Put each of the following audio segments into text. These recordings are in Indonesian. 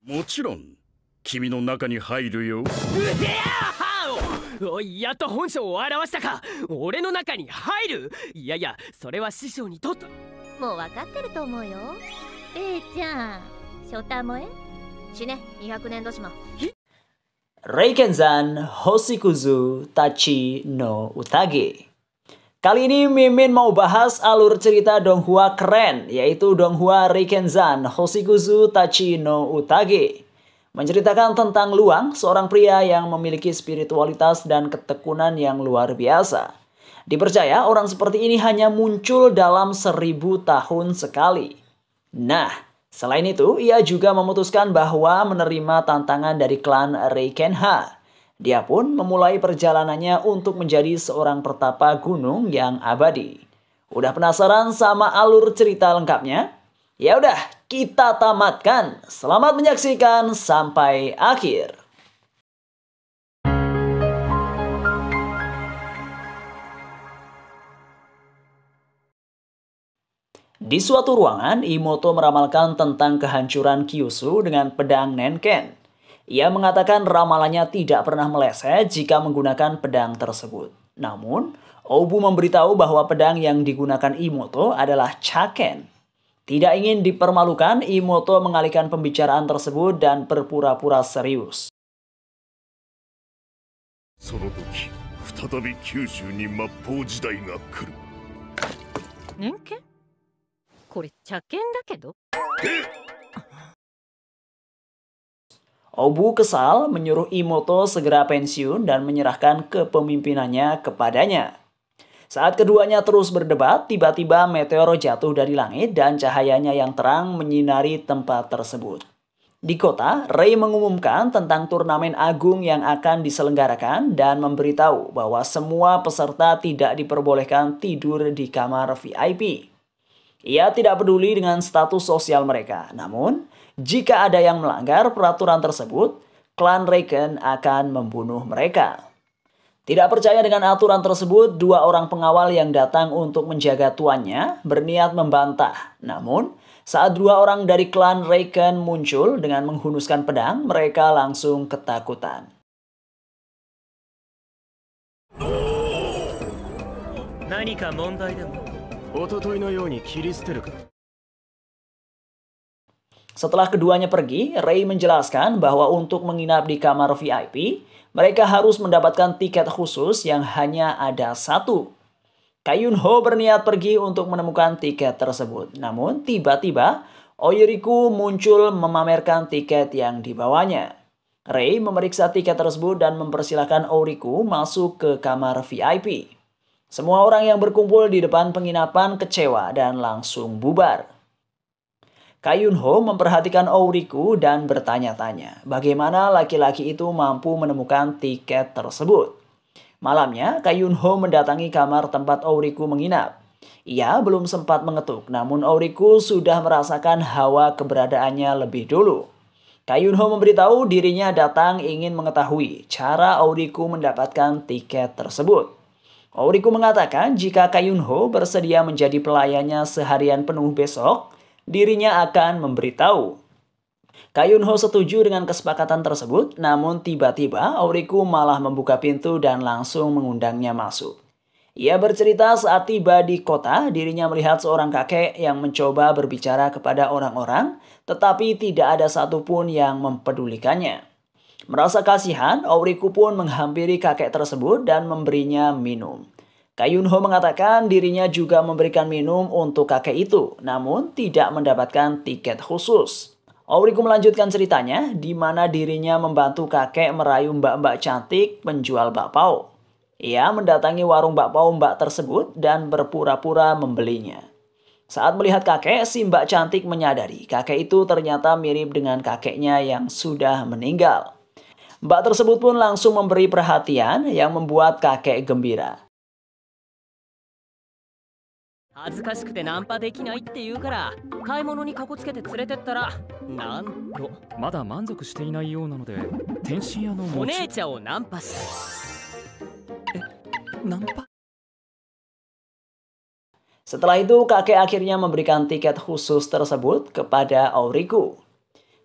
もちろん君の中に入るよ。うてやーおい、やっと本性を表したか。俺の中に入る。いやいや、それは師匠にとってもう分かってると思うよ。ちゃん初太萌え死ね200年どしま。Reikenzan Hoshikuzu Tachi no Utage. Kali ini Mimin mau bahas alur cerita donghua keren, yaitu donghua Reikenzan Hoshikuzu Tachi no Utage. Menceritakan tentang Luang, seorang pria yang memiliki spiritualitas dan ketekunan yang luar biasa. Dipercaya orang seperti ini hanya muncul dalam 1000 tahun sekali. Nah, selain itu, ia juga memutuskan bahwa menerima tantangan dari klan Reikenha. Dia pun memulai perjalanannya untuk menjadi seorang pertapa gunung yang abadi. Udah penasaran sama alur cerita lengkapnya? Ya udah, kita tamatkan. Selamat menyaksikan sampai akhir. Di suatu ruangan, Imoto meramalkan tentang kehancuran Kyushu dengan pedang Nenken. Ia mengatakan ramalannya tidak pernah meleset jika menggunakan pedang tersebut. Namun, Obu memberitahu bahwa pedang yang digunakan Imoto adalah Chaken. Tidak ingin dipermalukan, Imoto mengalihkan pembicaraan tersebut dan berpura-pura serius. その時、再び九州に末法時代が来る。年剣これ茶剣だけど。Obu kesal menyuruh Imoto segera pensiun dan menyerahkan kepemimpinannya kepadanya. Saat keduanya terus berdebat, tiba-tiba meteor jatuh dari langit dan cahayanya yang terang menyinari tempat tersebut. Di kota, Rei mengumumkan tentang turnamen agung yang akan diselenggarakan dan memberitahu bahwa semua peserta tidak diperbolehkan tidur di kamar VIP. Ia tidak peduli dengan status sosial mereka, namun jika ada yang melanggar peraturan tersebut, klan Reiken akan membunuh mereka. Tidak percaya dengan aturan tersebut, dua orang pengawal yang datang untuk menjaga tuannya berniat membantah. Namun, saat dua orang dari klan Reiken muncul dengan menghunuskan pedang, mereka langsung ketakutan. Setelah keduanya pergi, Rei menjelaskan bahwa untuk menginap di kamar VIP, mereka harus mendapatkan tiket khusus yang hanya ada satu. Kayunho berniat pergi untuk menemukan tiket tersebut. Namun tiba-tiba Oyuriku muncul memamerkan tiket yang dibawanya. Rei memeriksa tiket tersebut dan mempersilahkan Oyuriku masuk ke kamar VIP. Semua orang yang berkumpul di depan penginapan kecewa dan langsung bubar. Kayunho memperhatikan Oyuriku dan bertanya-tanya bagaimana laki-laki itu mampu menemukan tiket tersebut. Malamnya, Kayunho mendatangi kamar tempat Oyuriku menginap. Ia belum sempat mengetuk, namun Oyuriku sudah merasakan hawa keberadaannya lebih dulu. Kayunho memberitahu dirinya datang ingin mengetahui cara Oyuriku mendapatkan tiket tersebut. Oyuriku mengatakan jika Kayunho bersedia menjadi pelayannya seharian penuh besok, dirinya akan memberitahu. Kayunho setuju dengan kesepakatan tersebut, namun tiba-tiba Oyuriku malah membuka pintu dan langsung mengundangnya masuk. Ia bercerita saat tiba di kota, dirinya melihat seorang kakek yang mencoba berbicara kepada orang-orang, tetapi tidak ada satupun yang mempedulikannya. Merasa kasihan, Oyuriku pun menghampiri kakek tersebut dan memberinya minum. Kayunho mengatakan dirinya juga memberikan minum untuk kakek itu, namun tidak mendapatkan tiket khusus. Oyuriku melanjutkan ceritanya, di mana dirinya membantu kakek merayu mbak-mbak cantik penjual bakpao. Ia mendatangi warung bakpao mbak tersebut dan berpura-pura membelinya. Saat melihat kakek, si mbak cantik menyadari kakek itu ternyata mirip dengan kakeknya yang sudah meninggal. Mbak tersebut pun langsung memberi perhatian yang membuat kakek gembira. 恥ずかしくてナンパできないって言うから買い物にかこつけて連れてったらなんとまだ満足していないようなので天津屋のお姉ちゃんをナンパした。ナンパ? Setelah itu kakek akhirnya memberikan tiket khusus tersebut kepada Oyuriku.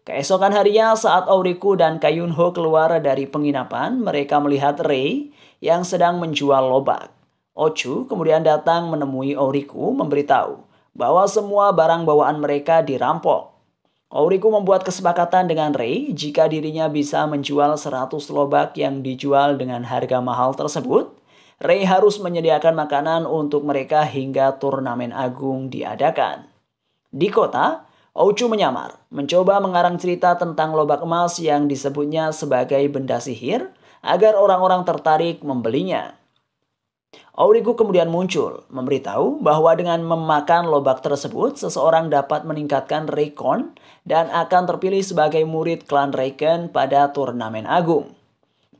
Keesokan harinya saat Auriku dan Kayunho keluar dari penginapan, mereka melihat Rei yang sedang menjual lobak. Ochu kemudian datang menemui Auriku memberitahu bahwa semua barang bawaan mereka dirampok. Auriku membuat kesepakatan dengan Rei jika dirinya bisa menjual 100 lobak yang dijual dengan harga mahal tersebut. Rei harus menyediakan makanan untuk mereka hingga turnamen agung diadakan. Di kota, Ochu menyamar, mencoba mengarang cerita tentang lobak emas yang disebutnya sebagai benda sihir agar orang-orang tertarik membelinya. Auriku kemudian muncul, memberitahu bahwa dengan memakan lobak tersebut, seseorang dapat meningkatkan Reikon dan akan terpilih sebagai murid klan Reiken pada turnamen agung.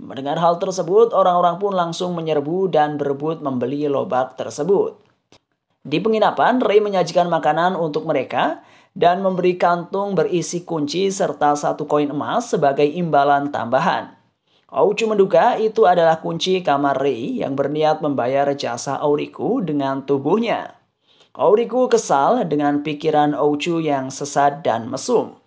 Mendengar hal tersebut, orang-orang pun langsung menyerbu dan berebut membeli lobak tersebut. Di penginapan, Rei menyajikan makanan untuk mereka dan memberi kantung berisi kunci serta 1 koin emas sebagai imbalan tambahan. Ochu menduga itu adalah kunci kamar Rei yang berniat membayar jasa Auriku dengan tubuhnya. Auriku kesal dengan pikiran Ochu yang sesat dan mesum.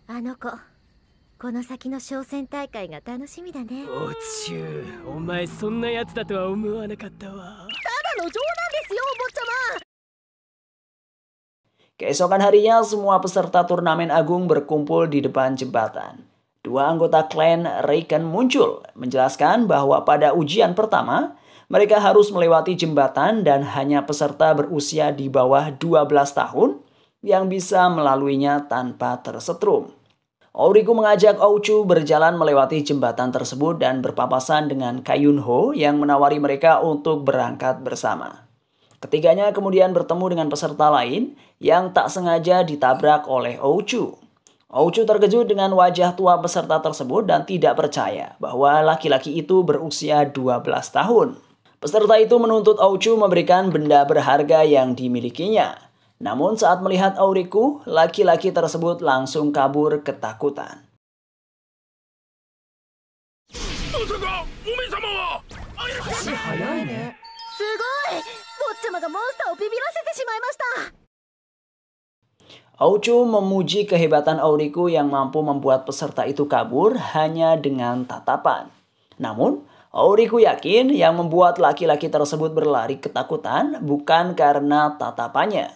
あの子、この先の商戦大会が楽しみだね。おちゅう、お前そんなやつだとは思わなかったわ。ただの冗談ですよ、お坊ちゃま。 Keesokan harinya, semua peserta turnamen agung berkumpul di depan jembatan. 2 anggota klan Reiken muncul, menjelaskan bahwa pada ujian pertama, mereka harus melewati jembatan dan hanya peserta berusia di bawah 12 tahun yang bisa melaluinya tanpa tersetrum. Auriku mengajak Ochu berjalan melewati jembatan tersebut dan berpapasan dengan Kayunho yang menawari mereka untuk berangkat bersama. Ketiganya kemudian bertemu dengan peserta lain yang tak sengaja ditabrak oleh Ochu. Ochu terkejut dengan wajah tua peserta tersebut dan tidak percaya bahwa laki-laki itu berusia 12 tahun. Peserta itu menuntut Ochu memberikan benda berharga yang dimilikinya. Namun saat melihat Auriku, laki-laki tersebut langsung kabur ketakutan. 早いね。すごい、坊ちゃまがモンスターをビビらせてしまいました。 Ochu memuji kehebatan Auriku yang mampu membuat peserta itu kabur hanya dengan tatapan. Namun, Auriku yakin yang membuat laki-laki tersebut berlari ketakutan bukan karena tatapannya,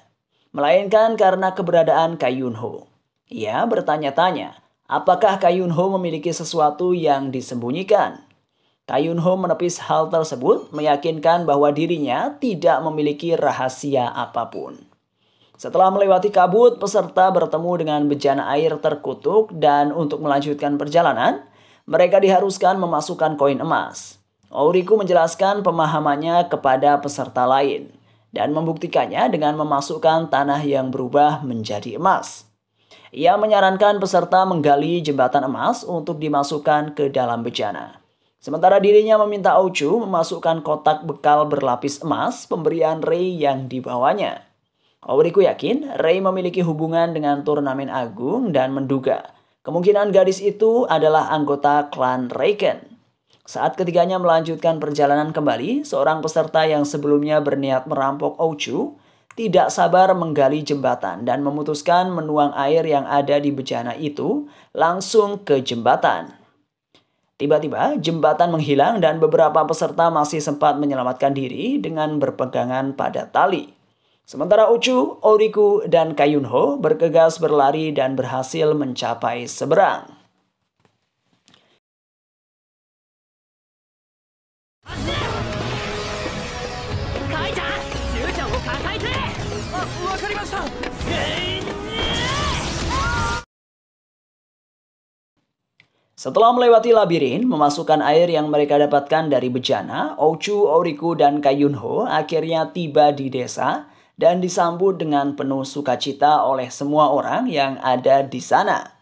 melainkan karena keberadaan Kayunho. Ia bertanya-tanya, apakah Kayunho memiliki sesuatu yang disembunyikan? Kayunho menepis hal tersebut, meyakinkan bahwa dirinya tidak memiliki rahasia apapun. Setelah melewati kabut, peserta bertemu dengan bejana air terkutuk dan untuk melanjutkan perjalanan, mereka diharuskan memasukkan koin emas. Auriku menjelaskan pemahamannya kepada peserta lain dan membuktikannya dengan memasukkan tanah yang berubah menjadi emas. Ia menyarankan peserta menggali jembatan emas untuk dimasukkan ke dalam bejana. Sementara dirinya meminta Ochu memasukkan kotak bekal berlapis emas pemberian Rei yang dibawanya. Auriku yakin Rei memiliki hubungan dengan turnamen agung dan menduga kemungkinan gadis itu adalah anggota klan Reiken. Saat ketiganya melanjutkan perjalanan kembali, seorang peserta yang sebelumnya berniat merampok Ochu tidak sabar menggali jembatan dan memutuskan menuang air yang ada di bejana itu langsung ke jembatan. Tiba-tiba jembatan menghilang dan beberapa peserta masih sempat menyelamatkan diri dengan berpegangan pada tali. Sementara Ochu, Auriku, dan Kayunho bergegas berlari dan berhasil mencapai seberang. Setelah melewati labirin, memasukkan air yang mereka dapatkan dari bejana, Ochu, Auriku, dan Kayunho akhirnya tiba di desa dan disambut dengan penuh sukacita oleh semua orang yang ada di sana.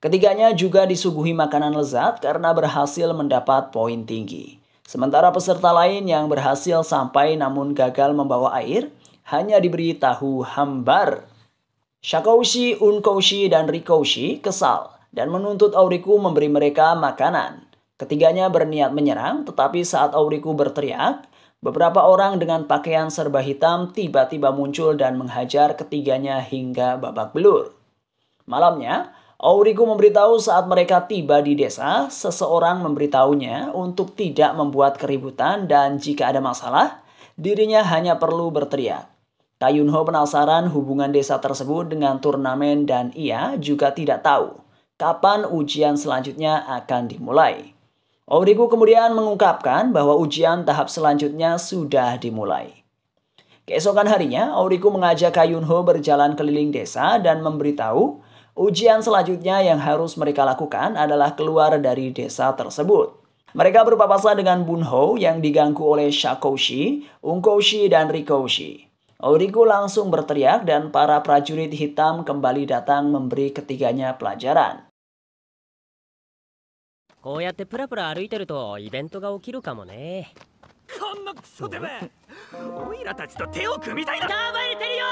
Ketiganya juga disuguhi makanan lezat karena berhasil mendapat poin tinggi. Sementara peserta lain yang berhasil sampai namun gagal membawa air, hanya diberi tahu hambar. Shakoushi, Unkoushi, dan Rikoushi kesal dan menuntut Auriku memberi mereka makanan. Ketiganya berniat menyerang, tetapi saat Auriku berteriak, Beberapa orang dengan pakaian serba hitam tiba-tiba muncul dan menghajar ketiganya hingga babak belur. Malamnya, Auriku memberitahu saat mereka tiba di desa, seseorang memberitahunya untuk tidak membuat keributan dan jika ada masalah, dirinya hanya perlu berteriak. Kayunho penasaran hubungan desa tersebut dengan turnamen dan ia juga tidak tahu kapan ujian selanjutnya akan dimulai. Auriku kemudian mengungkapkan bahwa ujian tahap selanjutnya sudah dimulai. Keesokan harinya, Auriku mengajak Kayunho berjalan keliling desa dan memberitahu ujian selanjutnya yang harus mereka lakukan adalah keluar dari desa tersebut. Mereka berpapasan dengan Bunho yang diganggu oleh Shakoshi, Unkoshi, dan Rikoshi. Auriku langsung berteriak dan para prajurit hitam kembali datang memberi ketiganya pelajaran. こうやってプラプラ歩いてるとイベントが起きるかもね。こんなクソてめえオイラたちと手を組みたいな。暴れてるよ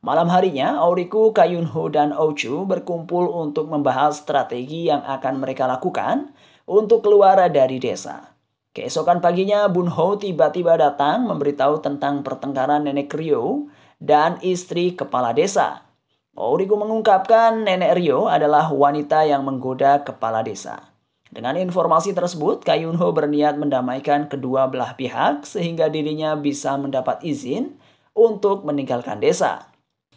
Malam harinya, Auriku, Kayunho, dan Ouchu berkumpul untuk membahas strategi yang akan mereka lakukan untuk keluar dari desa. Keesokan paginya, Bunho tiba-tiba datang memberitahu tentang pertengkaran Nenek Ryo dan istri kepala desa. Auriku mengungkapkan Nenek Ryo adalah wanita yang menggoda kepala desa. Dengan informasi tersebut, Kayunho berniat mendamaikan kedua belah pihak sehingga dirinya bisa mendapat izin untuk meninggalkan desa.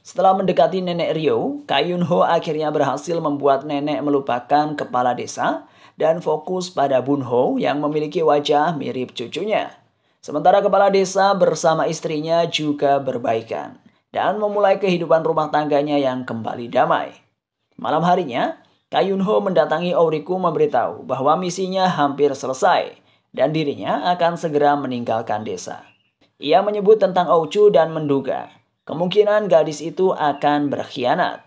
Setelah mendekati Nenek Ryo, Kayunho akhirnya berhasil membuat nenek melupakan kepala desa dan fokus pada Bunho yang memiliki wajah mirip cucunya. Sementara kepala desa bersama istrinya juga berbaikan dan memulai kehidupan rumah tangganya yang kembali damai. Malam harinya, Kayunho mendatangi Auriku memberitahu bahwa misinya hampir selesai dan dirinya akan segera meninggalkan desa. Ia menyebut tentang Ouchu dan menduga kemungkinan gadis itu akan berkhianat.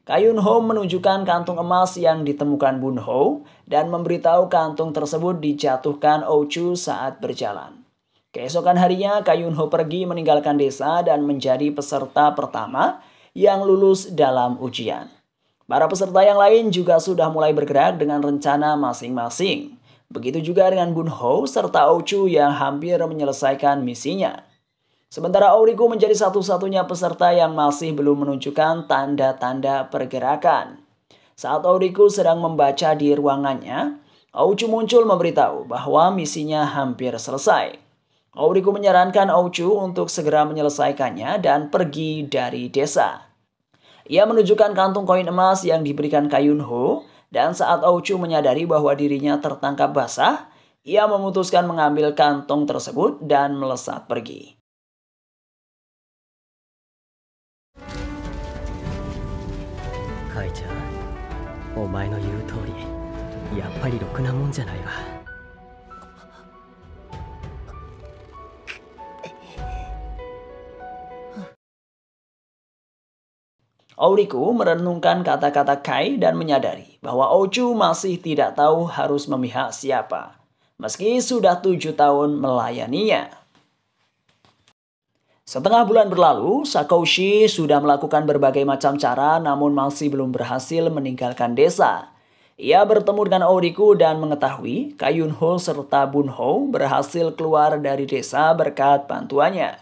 Kayunho menunjukkan kantung emas yang ditemukan Bunho dan memberitahu kantung tersebut dijatuhkan Ouchu saat berjalan. Keesokan harinya, Kayunho pergi meninggalkan desa dan menjadi peserta pertama yang lulus dalam ujian. Para peserta yang lain juga sudah mulai bergerak dengan rencana masing-masing. Begitu juga dengan Bunho serta Ouchu yang hampir menyelesaikan misinya. Sementara Auriku menjadi satu-satunya peserta yang masih belum menunjukkan tanda-tanda pergerakan. Saat Auriku sedang membaca di ruangannya, Ouchu muncul memberitahu bahwa misinya hampir selesai. Auriku menyarankan Ouchu untuk segera menyelesaikannya dan pergi dari desa. Ia menunjukkan kantung koin emas yang diberikan Kayunho, dan saat Ouchu menyadari bahwa dirinya tertangkap basah, ia memutuskan mengambil kantong tersebut dan melesat pergi. Kai-chan, お前の言う通り、やっぱりろくなもんじゃないわ。Auriku merenungkan kata-kata Kai dan menyadari bahwa Ouchu masih tidak tahu harus memihak siapa, meski sudah 7 tahun melayaninya. Setengah bulan berlalu, Shakoshi sudah melakukan berbagai macam cara namun masih belum berhasil meninggalkan desa. Ia bertemu dengan Auriku dan mengetahui Kayunho serta Bunho berhasil keluar dari desa berkat bantuannya.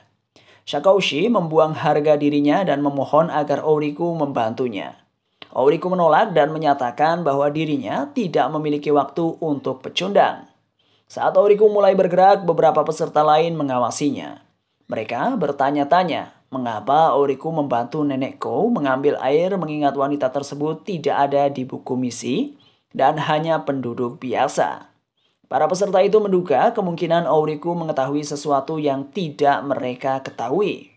Shakoshi membuang harga dirinya dan memohon agar Auriku membantunya. Auriku menolak dan menyatakan bahwa dirinya tidak memiliki waktu untuk pecundang. Saat Auriku mulai bergerak, beberapa peserta lain mengawasinya. Mereka bertanya-tanya mengapa Auriku membantu Nenek Kou mengambil air mengingat wanita tersebut tidak ada di buku misi dan hanya penduduk biasa. Para peserta itu menduga kemungkinan Auriku mengetahui sesuatu yang tidak mereka ketahui.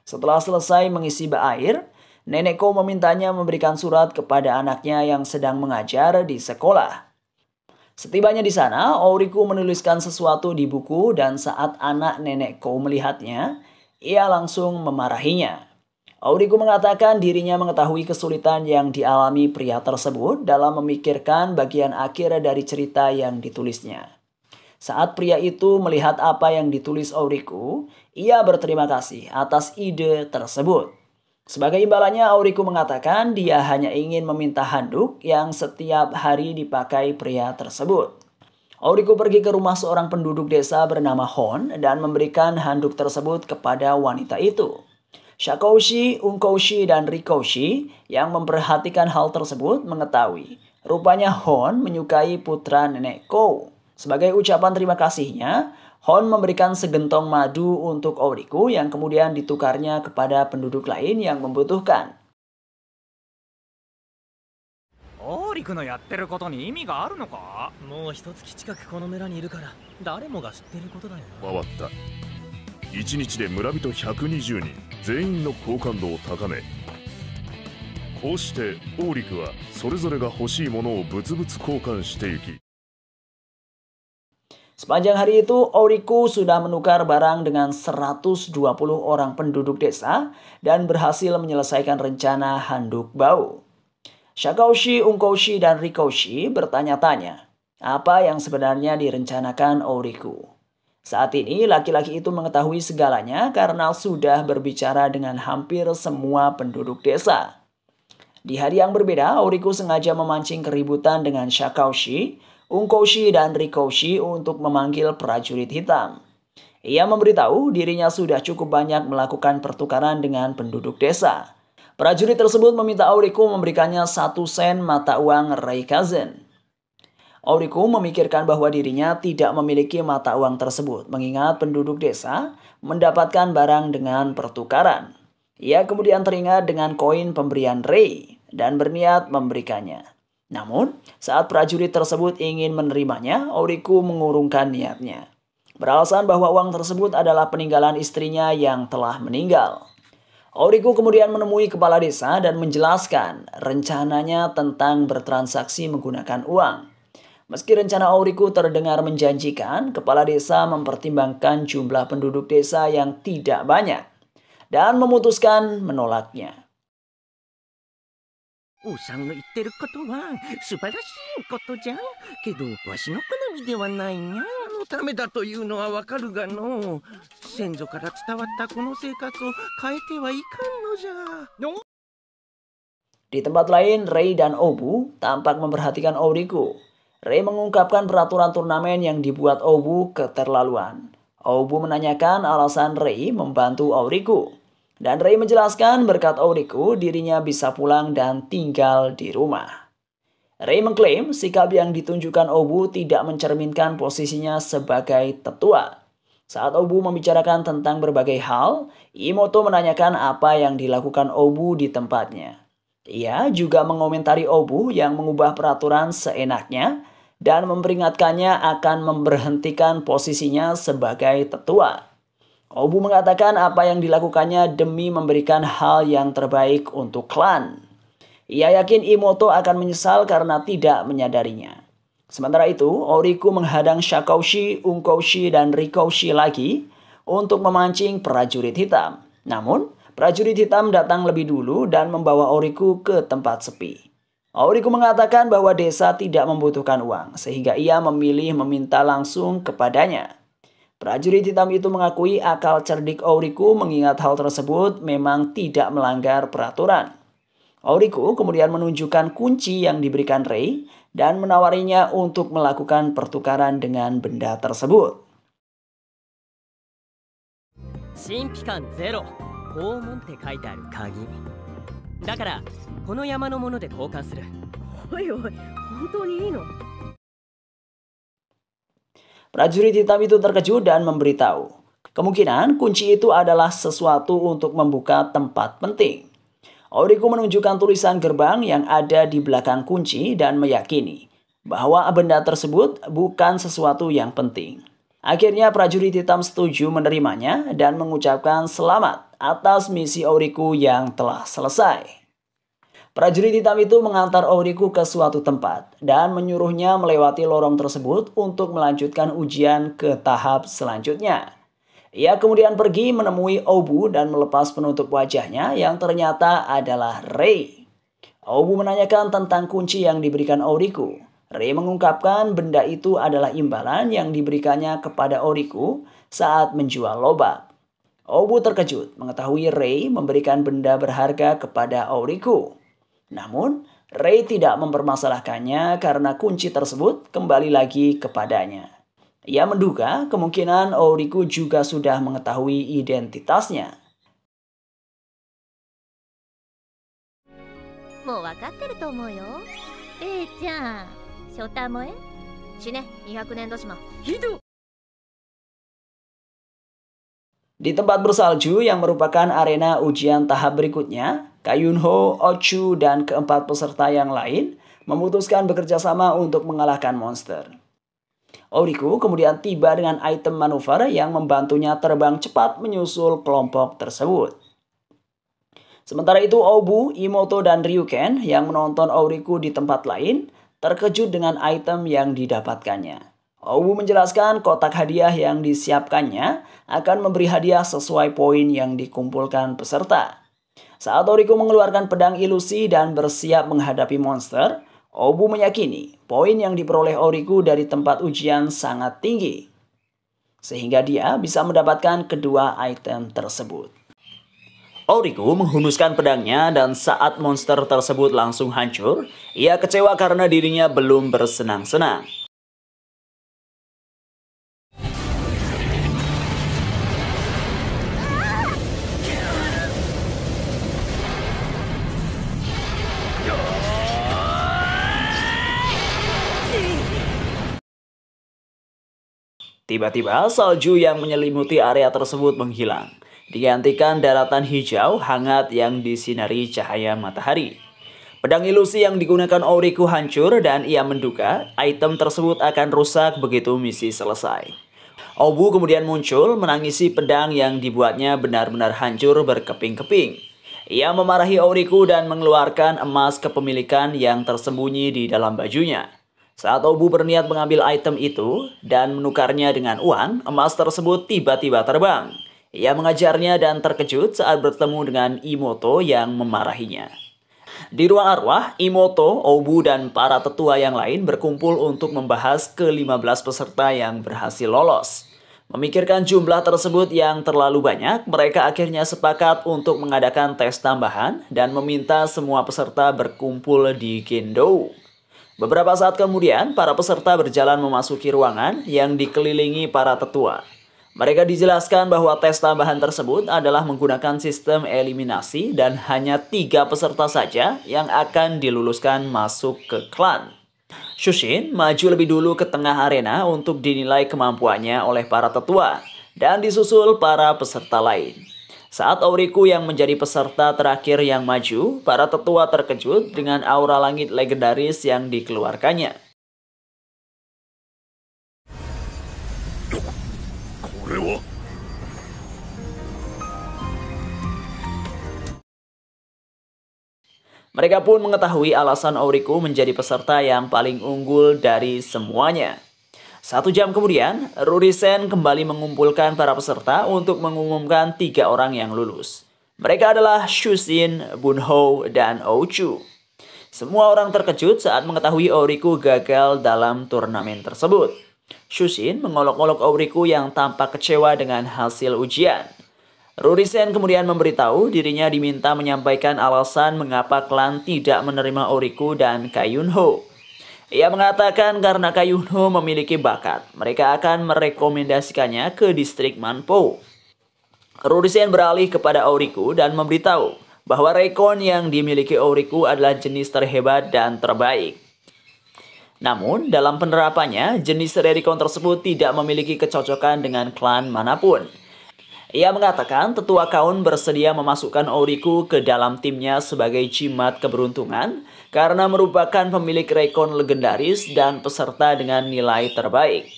Setelah selesai mengisi bak air, Nenek Kou memintanya memberikan surat kepada anaknya yang sedang mengajar di sekolah. Setibanya di sana, Auriku menuliskan sesuatu di buku dan saat anak Nenek Kou melihatnya, ia langsung memarahinya. Auriku mengatakan dirinya mengetahui kesulitan yang dialami pria tersebut dalam memikirkan bagian akhir dari cerita yang ditulisnya. Saat pria itu melihat apa yang ditulis Auriku, ia berterima kasih atas ide tersebut. Sebagai imbalannya, Auriku mengatakan dia hanya ingin meminta handuk yang setiap hari dipakai pria tersebut. Auriku pergi ke rumah seorang penduduk desa bernama Hon dan memberikan handuk tersebut kepada wanita itu. Shakoushi, Unkoushi, dan Rikoushi yang memperhatikan hal tersebut mengetahui. Rupanya Hon menyukai putra nenek Kou. Sebagai ucapan terima kasihnya, Hon memberikan segentong madu untuk Auriku yang kemudian ditukarnya kepada penduduk lain yang membutuhkan. オーリクのやってることに意味があるのか？もう一月近くこの村にいるから誰もが知ってることだよな。回った1日で村人120人全員の好感度を高め、こうしてオーリクはそれぞれが欲しいものを物々交換していき、 Sepanjang hari itu, Auriku sudah menukar barang dengan 120 orang penduduk desa dan berhasil menyelesaikan rencana handuk bau. Shakoushi, Unkoushi, dan Rikoushi bertanya-tanya apa yang sebenarnya direncanakan Auriku. Saat ini, laki-laki itu mengetahui segalanya karena sudah berbicara dengan hampir semua penduduk desa. Di hari yang berbeda, Auriku sengaja memancing keributan dengan Shakoushi, Unkoushi, dan Rikoushi untuk memanggil prajurit hitam. Ia memberitahu dirinya sudah cukup banyak melakukan pertukaran dengan penduduk desa. Prajurit tersebut meminta Auriku memberikannya 1 sen mata uang Reikazen. Auriku memikirkan bahwa dirinya tidak memiliki mata uang tersebut, mengingat penduduk desa mendapatkan barang dengan pertukaran. Ia kemudian teringat dengan koin pemberian Rei dan berniat memberikannya. Namun, saat prajurit tersebut ingin menerimanya, Auriku mengurungkan niatnya. Beralasan bahwa uang tersebut adalah peninggalan istrinya yang telah meninggal. Auriku kemudian menemui kepala desa dan menjelaskan rencananya tentang bertransaksi menggunakan uang. Meski rencana Auriku terdengar menjanjikan, kepala desa mempertimbangkan jumlah penduduk desa yang tidak banyak dan memutuskan menolaknya. おさんの言ってることは素晴らしいことじゃんけどわしの好みではないにゃのためだというのはわかるがの先祖から伝わったこの生活を変えてはいかんのじゃ。 Di tempat lain, Rei dan Obu tampak memperhatikan Auriku. Rei mengungkapkan peraturan turnamen yang dibuat Obu keterlaluan. Obu menanyakan alasan Rei membantu Auriku. Dan Rei menjelaskan berkat Auriku dirinya bisa pulang dan tinggal di rumah. Rei mengklaim sikap yang ditunjukkan Obu tidak mencerminkan posisinya sebagai tetua. Saat Obu membicarakan tentang berbagai hal, Imoto menanyakan apa yang dilakukan Obu di tempatnya. Ia juga mengomentari Obu yang mengubah peraturan seenaknya dan memperingatkannya akan memberhentikan posisinya sebagai tetua. Obu mengatakan apa yang dilakukannya demi memberikan hal yang terbaik untuk klan. Ia yakin Imoto akan menyesal karena tidak menyadarinya. Sementara itu, Auriku menghadang Shakoushi, Unkoushi, dan Rikoushi lagi untuk memancing prajurit hitam. Namun, prajurit hitam datang lebih dulu dan membawa Auriku ke tempat sepi. Auriku mengatakan bahwa desa tidak membutuhkan uang, sehingga ia memilih meminta langsung kepadanya. Prajurit hitam itu mengakui akal cerdik Auriku mengingat hal tersebut memang tidak melanggar peraturan. Auriku kemudian menunjukkan kunci yang diberikan Rei dan menawarinya untuk melakukan pertukaran dengan benda tersebut. 神秘感ゼロ拷問って書いてある鍵だからこの山のもので交換する。おいおい、本当にいいの？ Prajurit hitam itu terkejut dan memberitahu, kemungkinan kunci itu adalah sesuatu untuk membuka tempat penting. Auriku menunjukkan tulisan gerbang yang ada di belakang kunci dan meyakini bahwa benda tersebut bukan sesuatu yang penting. Akhirnya prajurit hitam setuju menerimanya dan mengucapkan selamat atas misi Auriku yang telah selesai. Prajurit hitam itu mengantar Auriku ke suatu tempat dan menyuruhnya melewati lorong tersebut untuk melanjutkan ujian ke tahap selanjutnya. Ia kemudian pergi menemui Obu dan melepas penutup wajahnya yang ternyata adalah Rei. Obu menanyakan tentang kunci yang diberikan Auriku. Rei mengungkapkan benda itu adalah imbalan yang diberikannya kepada Auriku saat menjual lobak. Obu terkejut mengetahui Rei memberikan benda berharga kepada Auriku. Namun, Rei tidak mempermasalahkannya karena kunci tersebut kembali lagi kepadanya. Ia menduga kemungkinan Auriku juga sudah mengetahui identitasnya. もう分かってると思うよ。レイちゃん、ショタモエ死ね、200年年島。 Di tempat bersalju yang merupakan arena ujian tahap berikutnya, Kayunho, Ochu, dan keempat peserta yang lain memutuskan bekerja sama untuk mengalahkan monster. Auriku kemudian tiba dengan item manuver yang membantunya terbang cepat menyusul kelompok tersebut. Sementara itu Obu, Imoto, dan Ryuken yang menonton Auriku di tempat lain terkejut dengan item yang didapatkannya. Obu menjelaskan kotak hadiah yang disiapkannya akan memberi hadiah sesuai poin yang dikumpulkan peserta. Saat Auriku mengeluarkan pedang ilusi dan bersiap menghadapi monster, Obu meyakini poin yang diperoleh Auriku dari tempat ujian sangat tinggi, sehingga dia bisa mendapatkan kedua item tersebut. Auriku menghunuskan pedangnya dan saat monster tersebut langsung hancur, ia kecewa karena dirinya belum bersenang-senang. Tiba-tiba salju yang menyelimuti area tersebut menghilang, digantikan daratan hijau hangat yang disinari cahaya matahari. Pedang ilusi yang digunakan Auriku hancur dan ia menduga item tersebut akan rusak begitu misi selesai. Obu kemudian muncul menangisi pedang yang dibuatnya benar-benar hancur berkeping-keping. Ia memarahi Auriku dan mengeluarkan emas kepemilikan yang tersembunyi di dalam bajunya. Saat Obu berniat mengambil item itu dan menukarnya dengan uang, emas tersebut tiba-tiba terbang. Ia mengajarnya dan terkejut saat bertemu dengan Imoto yang memarahinya. Di ruang arwah, Imoto, Obu, dan para tetua yang lain berkumpul untuk membahas ke-15 peserta yang berhasil lolos. Memikirkan jumlah tersebut yang terlalu banyak, mereka akhirnya sepakat untuk mengadakan tes tambahan dan meminta semua peserta berkumpul di Gendo. Beberapa saat kemudian, para peserta berjalan memasuki ruangan yang dikelilingi para tetua. Mereka dijelaskan bahwa tes tambahan tersebut adalah menggunakan sistem eliminasi dan hanya 3 peserta saja yang akan diluluskan masuk ke klan. Shushin maju lebih dulu ke tengah arena untuk dinilai kemampuannya oleh para tetua dan disusul para peserta lain. Saat Auriku yang menjadi peserta terakhir yang maju, para tetua terkejut dengan aura langit legendaris yang dikeluarkannya. Mereka pun mengetahui alasan Auriku menjadi peserta yang paling unggul dari semuanya. 1 jam kemudian, Rurisen kembali mengumpulkan para peserta untuk mengumumkan 3 orang yang lulus. Mereka adalah Shushin, Bunho, dan Ochu. Semua orang terkejut saat mengetahui Auriku gagal dalam turnamen tersebut. Shushin mengolok-olok Auriku yang tampak kecewa dengan hasil ujian. Rurisen kemudian memberitahu dirinya diminta menyampaikan alasan mengapa klan tidak menerima Auriku dan Kayunho. Ia mengatakan karena Kayunho memiliki bakat, mereka akan merekomendasikannya ke distrik Manpo. Rurisen beralih kepada Auriku dan memberitahu bahwa rekon yang dimiliki Auriku adalah jenis terhebat dan terbaik. Namun, dalam penerapannya, jenis rekon tersebut tidak memiliki kecocokan dengan klan manapun. Ia mengatakan tetua kaun bersedia memasukkan Auriku ke dalam timnya sebagai jimat keberuntungan karena merupakan pemilik rekon legendaris dan peserta dengan nilai terbaik.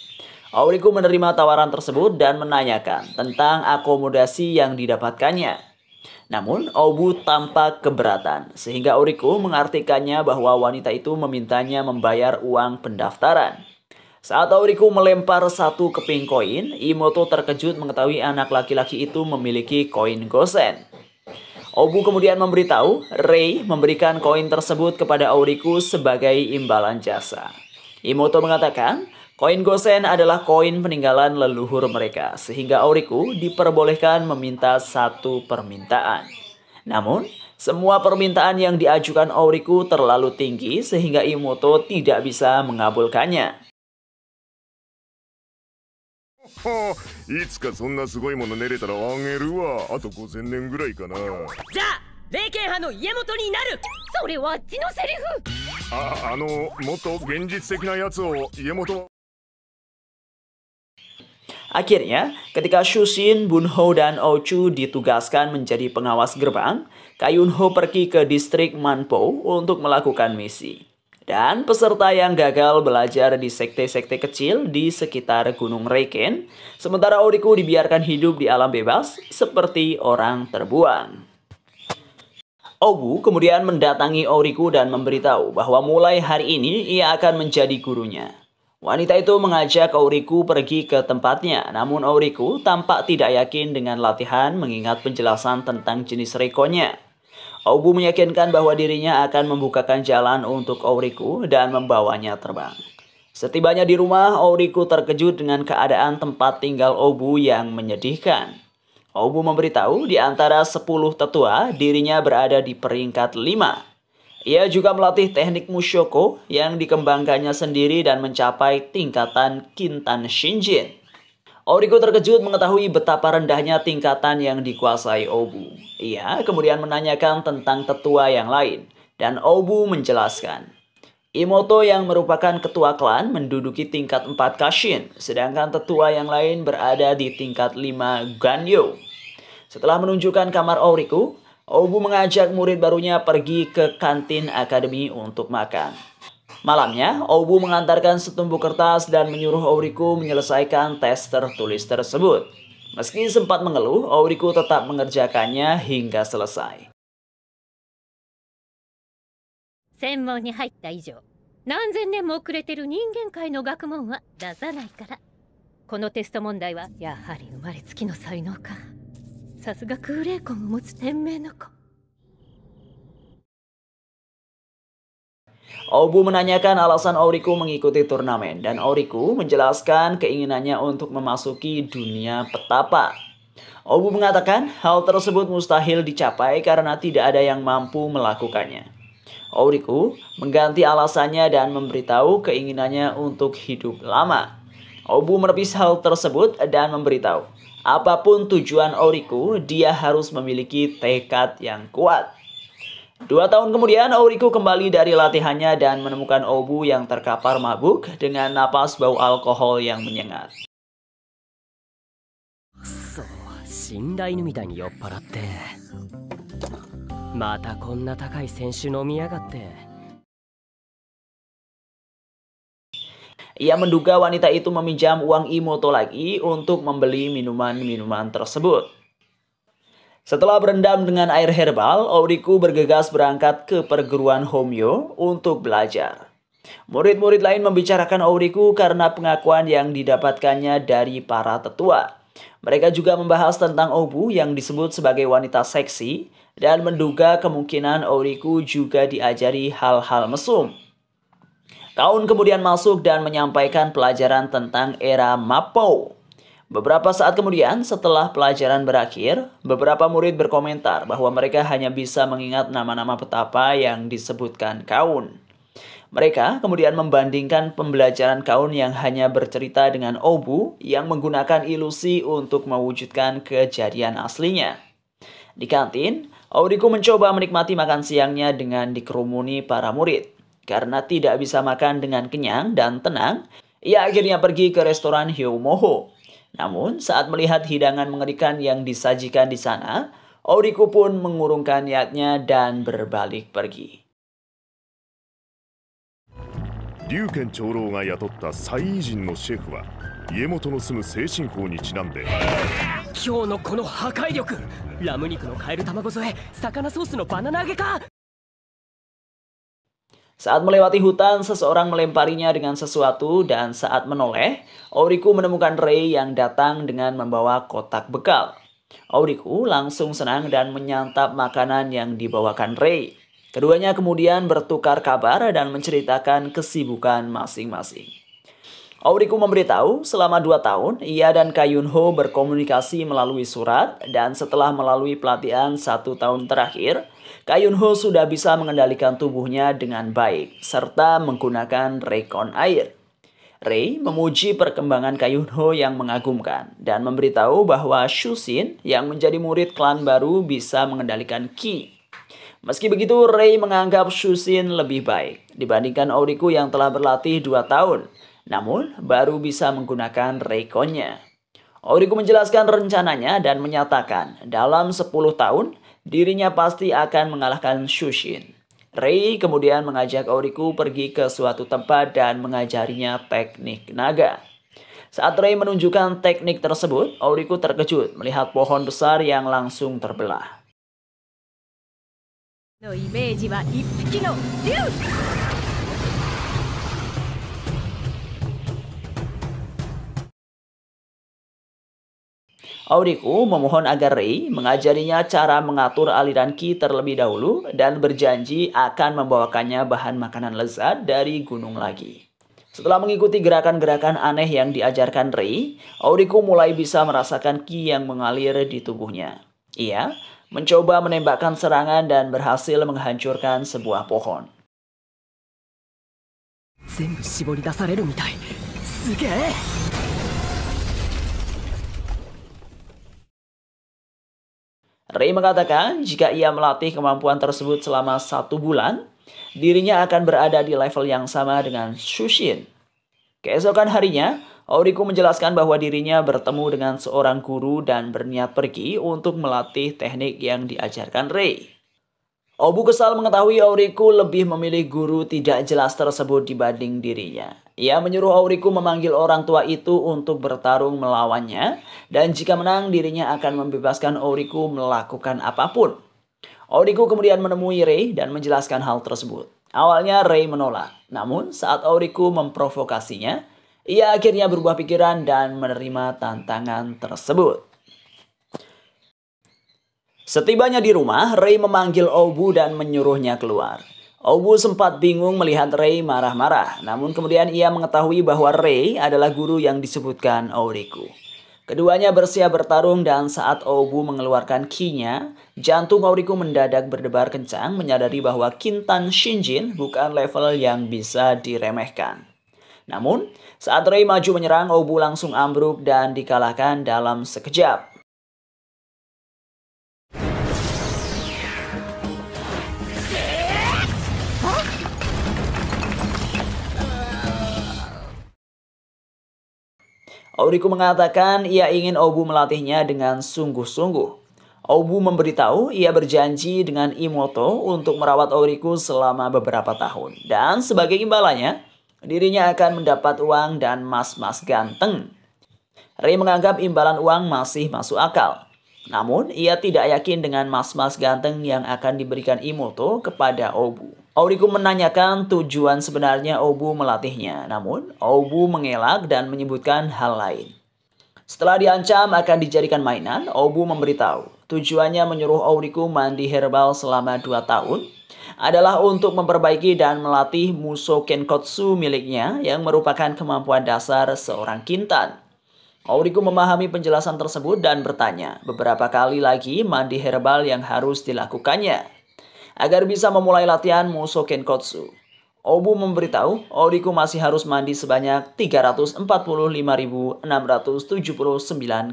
Auriku menerima tawaran tersebut dan menanyakan tentang akomodasi yang didapatkannya. Namun, Obu tampak keberatan, sehingga Auriku mengartikannya bahwa wanita itu memintanya membayar uang pendaftaran. Saat Auriku melempar 1 keping koin, Imoto terkejut mengetahui anak laki-laki itu memiliki koin gosen. Obu kemudian memberitahu Rei memberikan koin tersebut kepada Auriku sebagai imbalan jasa. Imoto mengatakan Koin gosen adalah koin peninggalan leluhur mereka, sehingga Auriku diperbolehkan meminta satu permintaan. Namun, semua permintaan yang diajukan Auriku terlalu tinggi sehingga Imoto tidak bisa mengabulkannya. いつかそんなすごいもの練れたらあげるわ。あと5000年ぐらいかな。じゃあ霊剣派の家元になる。それはあっちのセリフ。もっと現実的なやつを家元。 Akhirnya, ketika Shushin, Bunho, dan Ochu ditugaskan menjadi pengawas gerbang, Kayunho pergi ke distrik Manpo untuk melakukan misi. Dan peserta yang gagal belajar di sekte-sekte kecil di sekitar Gunung Reiken, sementara Auriku dibiarkan hidup di alam bebas seperti orang terbuang. Obu kemudian mendatangi Auriku dan memberitahu bahwa mulai hari ini ia akan menjadi gurunya. Wanita itu mengajak Auriku pergi ke tempatnya, namun Auriku tampak tidak yakin dengan latihan mengingat penjelasan tentang jenis rekonya. Obu meyakinkan bahwa dirinya akan membukakan jalan untuk Auriku dan membawanya terbang. Setibanya di rumah, Auriku terkejut dengan keadaan tempat tinggal Obu yang menyedihkan. Obu memberitahu di antara 10 tetua, dirinya berada di peringkat 5. Ia juga melatih teknik Mushoko yang dikembangkannya sendiri dan mencapai tingkatan Kintan Shinjin. Auriku terkejut mengetahui betapa rendahnya tingkatan yang dikuasai Obu. Ia kemudian menanyakan tentang tetua yang lain, dan Obu menjelaskan. Imoto yang merupakan ketua klan menduduki tingkat 4 Kashin, sedangkan tetua yang lain berada di tingkat 5 Ganyo. Setelah menunjukkan kamar Auriku, Obu mengajak murid barunya pergi ke kantin akademi untuk makan. Malamnya, Obu mengantarkan setumpuk kertas dan menyuruh Auriku menyelesaikan tes tertulis tersebut. Meski sempat mengeluh, Auriku tetap mengerjakannya hingga selesai. 専門に入った以上、何千年も遅れてる人間界の学問は出さないから。このテスト問題はやはり生まれつきの才能か。さすが空霊魂を持つ天命の子。Obu menanyakan alasan Auriku mengikuti turnamen, dan Auriku menjelaskan keinginannya untuk memasuki dunia petapa. Obu mengatakan hal tersebut mustahil dicapai karena tidak ada yang mampu melakukannya. Auriku mengganti alasannya dan memberitahu keinginannya untuk hidup lama. Obu menepis hal tersebut dan memberitahu, apapun tujuan Auriku, dia harus memiliki tekad yang kuat. 2 tahun kemudian, Auriku kembali dari latihannya dan menemukan Obu yang terkapar mabuk dengan napas bau alkohol yang menyengat. そう、死んだ犬みたいに酔っ払って。またこんな高い選手飲みやがって。 Ia menduga wanita itu meminjam uang Imoto lagi untuk membeli minuman-minuman tersebut. Setelah berendam dengan air herbal, Auriku bergegas berangkat ke perguruan Homyo untuk belajar. Murid-murid lain membicarakan Auriku karena pengakuan yang didapatkannya dari para tetua. Mereka juga membahas tentang Obu yang disebut sebagai wanita seksi dan menduga kemungkinan Auriku juga diajari hal-hal mesum. Kaun kemudian masuk dan menyampaikan pelajaran tentang era Mappo. Beberapa saat kemudian, setelah pelajaran berakhir, beberapa murid berkomentar bahwa mereka hanya bisa mengingat nama-nama petapa yang disebutkan Kaun. Mereka kemudian membandingkan pembelajaran Kaun yang hanya bercerita dengan Obu yang menggunakan ilusi untuk mewujudkan kejadian aslinya. Di kantin, Auriku mencoba menikmati makan siangnya dengan dikerumuni para murid. Karena tidak bisa makan dengan kenyang dan tenang, ia akhirnya pergi ke restoran Hyomoho. Namun, saat melihat hidangan mengerikan yang disajikan di sana, Auriku pun mengurungkan niatnya dan berbalik pergi. 龍賢長老が雇った西異人のシェフは家元の住む精神法にちなんで、今日のこの破壊力、ラム肉のカエル卵添え、魚ソースのバナナ揚げか。 Saat melewati hutan, seseorang melemparinya dengan sesuatu dan saat menoleh, Auriku menemukan Rei yang datang dengan membawa kotak bekal. Auriku langsung senang dan menyantap makanan yang dibawakan Rei. Keduanya kemudian bertukar kabar dan menceritakan kesibukan masing-masing. Auriku memberitahu selama 2 tahun, ia dan Kayunho berkomunikasi melalui surat dan setelah melalui pelatihan 1 tahun terakhir, Kayunho sudah bisa mengendalikan tubuhnya dengan baik serta menggunakan rekon air. Rei memuji perkembangan Kayunho yang mengagumkan dan memberitahu bahwa Shushin yang menjadi murid klan baru bisa mengendalikan Ki. Meski begitu, Rei menganggap Shushin lebih baik dibandingkan Auriku yang telah berlatih 2 tahun. Namun, baru bisa menggunakan rekonnya. Auriku menjelaskan rencananya dan menyatakan dalam 10 tahun, dirinya pasti akan mengalahkan Shushin. Rei kemudian mengajak Auriku pergi ke suatu tempat dan mengajarinya teknik naga. Saat Rei menunjukkan teknik tersebut, Auriku terkejut melihat pohon besar yang langsung terbelah. のイメージは一匹の竜。 Auriku memohon agar Rei mengajarinya cara mengatur aliran Ki terlebih dahulu dan berjanji akan membawakannya bahan makanan lezat dari gunung lagi. Setelah mengikuti gerakan-gerakan aneh yang diajarkan Rei, Auriku mulai bisa merasakan Ki yang mengalir di tubuhnya. Ia mencoba menembakkan serangan dan berhasil menghancurkan sebuah pohon. 全部絞り出されるみたい。すげえ。 Rei mengatakan jika ia melatih kemampuan tersebut selama 1 bulan, dirinya akan berada di level yang sama dengan Shushin. Keesokan harinya, Auriku menjelaskan bahwa dirinya bertemu dengan seorang guru dan berniat pergi untuk melatih teknik yang diajarkan Rei. Obu kesal mengetahui Auriku lebih memilih guru tidak jelas tersebut dibanding dirinya. Ia menyuruh Auriku memanggil orang tua itu untuk bertarung melawannya, dan jika menang dirinya akan membebaskan Auriku melakukan apapun. Auriku kemudian menemui Rei dan menjelaskan hal tersebut. Awalnya Rei menolak, namun saat Auriku memprovokasinya, ia akhirnya berubah pikiran dan menerima tantangan tersebut. Setibanya di rumah, Rei memanggil Obu dan menyuruhnya keluar. Obu sempat bingung melihat Rei marah-marah, namun kemudian ia mengetahui bahwa Rei adalah guru yang disebutkan Auriku. Keduanya bersiap bertarung dan saat Obu mengeluarkan Ki-nya, jantung Auriku mendadak berdebar kencang menyadari bahwa Kintan Shinjin bukan level yang bisa diremehkan. Namun, saat Rei maju menyerang, Obu langsung ambruk dan dikalahkan dalam sekejap. Auriku mengatakan ia ingin Obu melatihnya dengan sungguh-sungguh. Obu memberitahu ia berjanji dengan Imoto untuk merawat Auriku selama beberapa tahun. Dan sebagai imbalannya, dirinya akan mendapat uang dan mas-mas ganteng. Rei menganggap imbalan uang masih masuk akal. Namun, ia tidak yakin dengan mas-mas ganteng yang akan diberikan Imoto kepada Obu. Auriku menanyakan tujuan sebenarnya Obu melatihnya, namun Obu mengelak dan menyebutkan hal lain. Setelah diancam akan dijadikan mainan, Obu memberitahu tujuannya menyuruh Auriku mandi herbal selama 2 tahun adalah untuk memperbaiki dan melatih Musou Kenkotsu miliknya yang merupakan kemampuan dasar seorang Kintan. Auriku memahami penjelasan tersebut dan bertanya beberapa kali lagi mandi herbal yang harus dilakukannya agar bisa memulai latihan Musou Kenkotsu. Obu memberitahu Auriku masih harus mandi sebanyak 345.679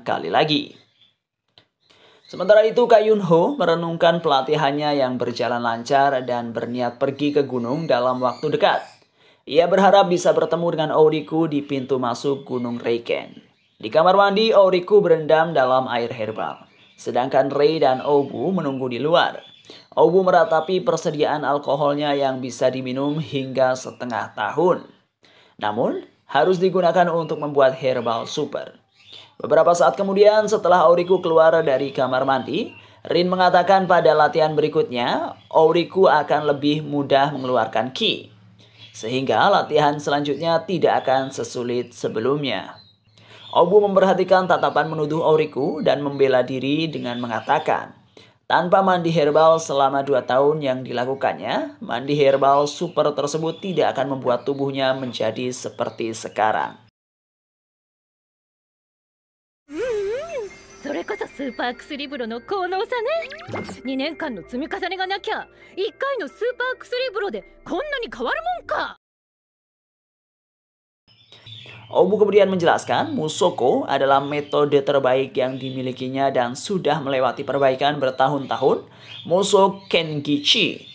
kali lagi. Sementara itu Kayunho merenungkan pelatihannya yang berjalan lancar dan berniat pergi ke gunung dalam waktu dekat. Ia berharap bisa bertemu dengan Auriku di pintu masuk Gunung Reiken. Di kamar mandi, Auriku berendam dalam air herbal, sedangkan Rei dan Obu menunggu di luar. Obu meratapi persediaan alkoholnya yang bisa diminum hingga setengah tahun. Namun, harus digunakan untuk membuat herbal super. Beberapa saat kemudian setelah Auriku keluar dari kamar mandi, Rin mengatakan pada latihan berikutnya, Auriku akan lebih mudah mengeluarkan Ki. Sehingga latihan selanjutnya tidak akan sesulit sebelumnya. Obu memperhatikan tatapan menuduh Auriku dan membela diri dengan mengatakan, tanpa mandi herbal selama 2 tahun yang dilakukannya, mandi herbal super tersebut tidak akan membuat tubuhnya menjadi seperti sekarang. それこそスーパー薬風呂の効能さね。2年間の積み重ねがなきゃ1回のスーパー薬風呂でこんなに変わるもんか。Obu kemudian menjelaskan Musoko adalah metode terbaik yang dimilikinya dan sudah melewati perbaikan bertahun-tahun, Muso Kengichi.